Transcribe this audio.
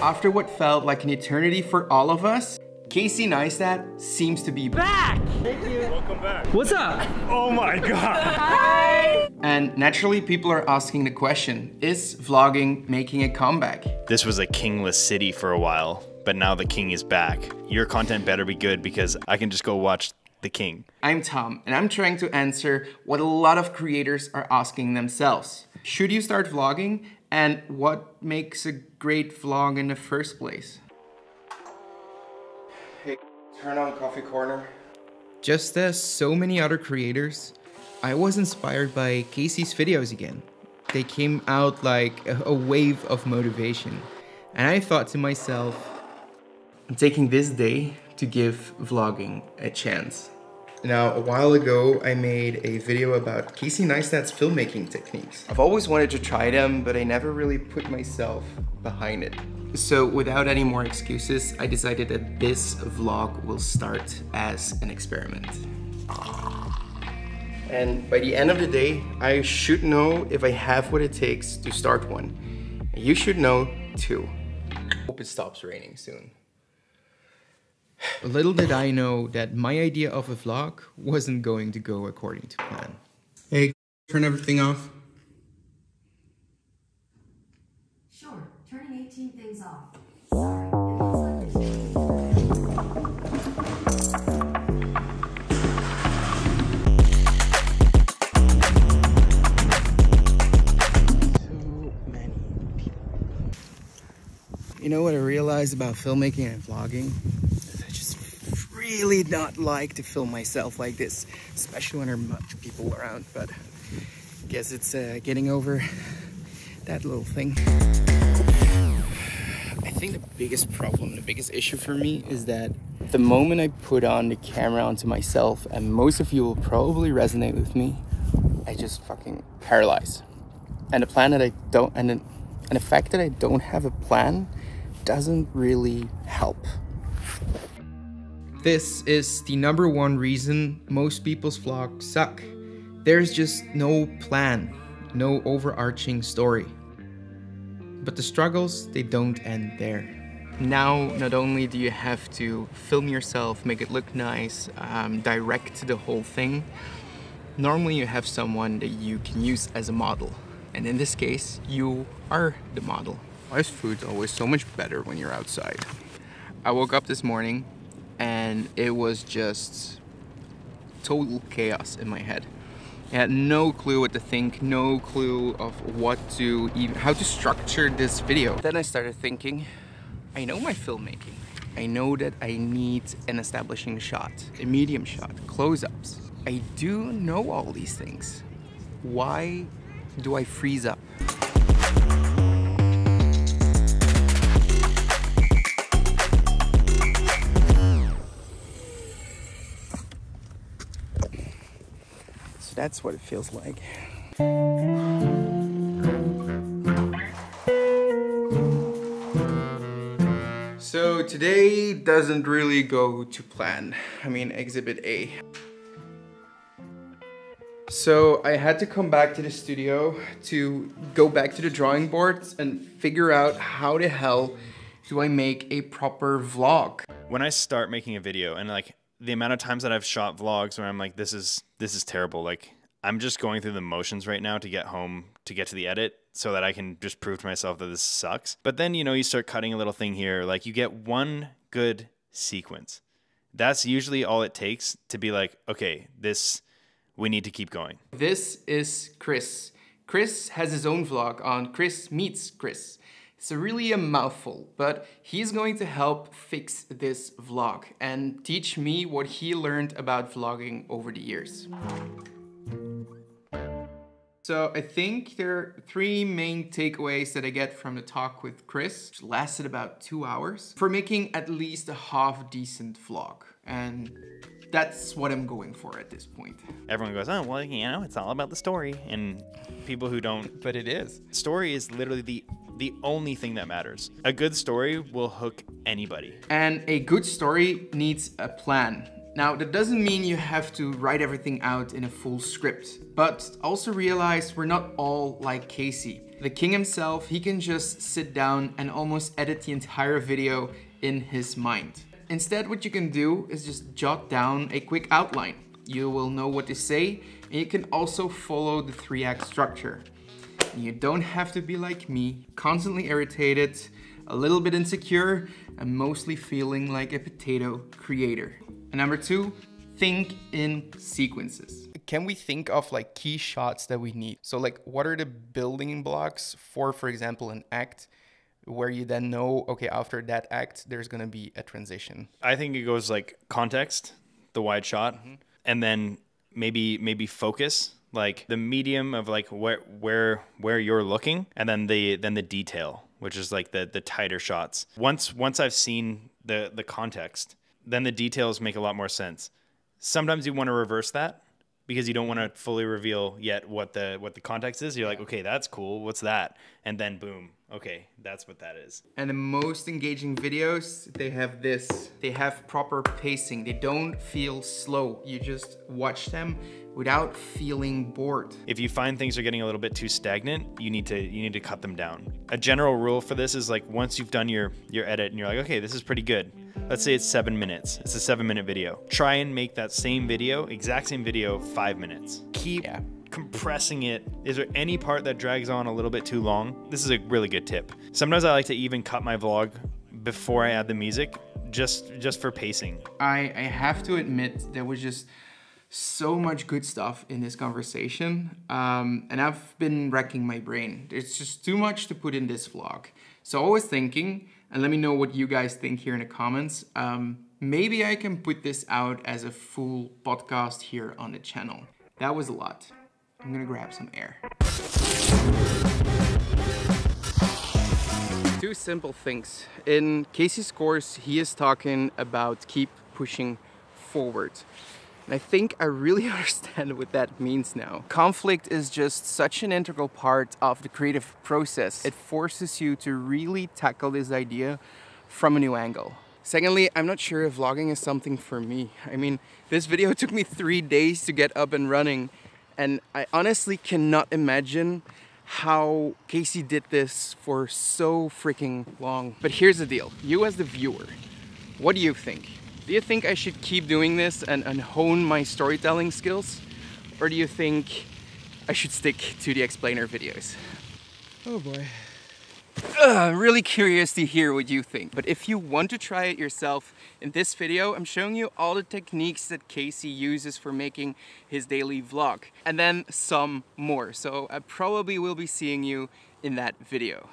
After what felt like an eternity for all of us, Casey Neistat seems to be back! Thank you. Welcome back. What's up? Oh my god. Hi! And naturally, people are asking the question, is vlogging making a comeback? This was a kingless city for a while, but now the king is back. Your content better be good because I can just go watch the king. I'm Tom, and I'm trying to answer what a lot of creators are asking themselves. Should you start vlogging? And what makes a great vlog in the first place? Hey, turn on Coffee Corner. Just as so many other creators, I was inspired by Casey's videos again. They came out like a wave of motivation. And I thought to myself, I'm taking this day to give vlogging a chance. Now, a while ago, I made a video about Casey Neistat's filmmaking techniques. I've always wanted to try them, but I never really put myself behind it. So without any more excuses, I decided that this vlog will start as an experiment. And by the end of the day, I should know if I have what it takes to start one. And you should know too. Hope it stops raining soon. Little did I know that my idea of a vlog wasn't going to go according to plan. Hey, turn everything off. Sure, turning 18 things off. So many people. You know what I realized about filmmaking and vlogging? Really not like to film myself like this, especially when there are much people around, but I guess it's getting over that little thing. I think the biggest problem, the biggest issue for me is that the moment I put on the camera onto myself, and most of you will probably resonate with me, I just fucking paralyze. And the plan that I don't, and the fact that I don't have a plan doesn't really help. This is the #1 reason most people's vlogs suck. There's just no plan, no overarching story. But the struggles, they don't end there. Now, not only do you have to film yourself, make it look nice, direct the whole thing, normally you have someone that you can use as a model. And in this case, you are the model. Life food's always so much better when you're outside. I woke up this morning and it was just total chaos in my head. I had no clue what to think, no clue of how to structure this video. Then I started thinking, I know my filmmaking. I know that I need an establishing shot, a medium shot, close-ups. I do know all these things. Why do I freeze up? That's what it feels like. So today doesn't really go to plan. I mean, exhibit A. So I had to come back to the studio to go back to the drawing boards and figure out how the hell do I make a proper vlog. When I start making a video and like the amount of times that I've shot vlogs where I'm like, this is terrible. Like I'm just going through the motions right now to get home, to get to the edit so that I can just prove to myself that this sucks. But then, you know, you start cutting a little thing here, like you get one good sequence. That's usually all it takes to be like, okay, we need to keep going. This is Chris. Chris has his own vlog on Chris Meets Chris. It's really a mouthful, but he's going to help fix this vlog and teach me what he learned about vlogging over the years. So I think there are 3 main takeaways that I get from the talk with Chris, which lasted about 2 hours, for making at least a half decent vlog. And that's what I'm going for at this point. Everyone goes, oh, well, you know, it's all about the story. And people who don't. But it is. Story is literally the only thing that matters. A good story will hook anybody. And a good story needs a plan. Now, that doesn't mean you have to write everything out in a full script, but also realize we're not all like Casey. The king himself, he can just sit down and almost edit the entire video in his mind. Instead, what you can do is just jot down a quick outline. You will know what to say, and you can also follow the 3-act structure. And you don't have to be like me, constantly irritated, a little bit insecure, and mostly feeling like a potato creator. And number 2, think in sequences. Can we think of like key shots that we need? So like, what are the building blocks for example, an act where you then know, okay, after that act, there's gonna be a transition? I think it goes like context, the wide shot, and then maybe focus, like the medium of like where you're looking, and then the detail, which is like the tighter shots. Once I've seen the context, then the details make a lot more sense. Sometimes you want to reverse that because you don't want to fully reveal yet what the context is. You're like, okay, that's cool. What's that? And then boom, okay, that's what that is. And the most engaging videos, they have this. They have proper pacing. They don't feel slow. You just watch them without feeling bored. If you find things are getting a little bit too stagnant, you need to cut them down. A general rule for this is like, once you've done your edit and you're like, okay, this is pretty good. Let's say it's 7 minutes. It's a 7-minute video. Try and make that same video, exact same video, 5 minutes. Keep compressing it. Is there any part that drags on a little bit too long? This is a really good tip. Sometimes I like to even cut my vlog before I add the music, just for pacing. I have to admit, there was just so much good stuff in this conversation, and I've been racking my brain. There's just too much to put in this vlog. So I was thinking, and let me know what you guys think here in the comments, maybe I can put this out as a full podcast here on the channel. That was a lot. I'm gonna grab some air. 2 simple things. In Casey's course, he is talking about keep pushing forward. And I think I really understand what that means now. Conflict is just such an integral part of the creative process. It forces you to really tackle this idea from a new angle. Secondly, I'm not sure if vlogging is something for me. I mean, this video took me 3 days to get up and running, and I honestly cannot imagine how Casey did this for so freaking long. But here's the deal, you as the viewer, what do you think? Do you think I should keep doing this and hone my storytelling skills? Or do you think I should stick to the explainer videos? Oh boy. I'm really curious to hear what you think. But if you want to try it yourself, in this video I'm showing you all the techniques that Casey uses for making his daily vlog. And then some more. So I probably will be seeing you in that video.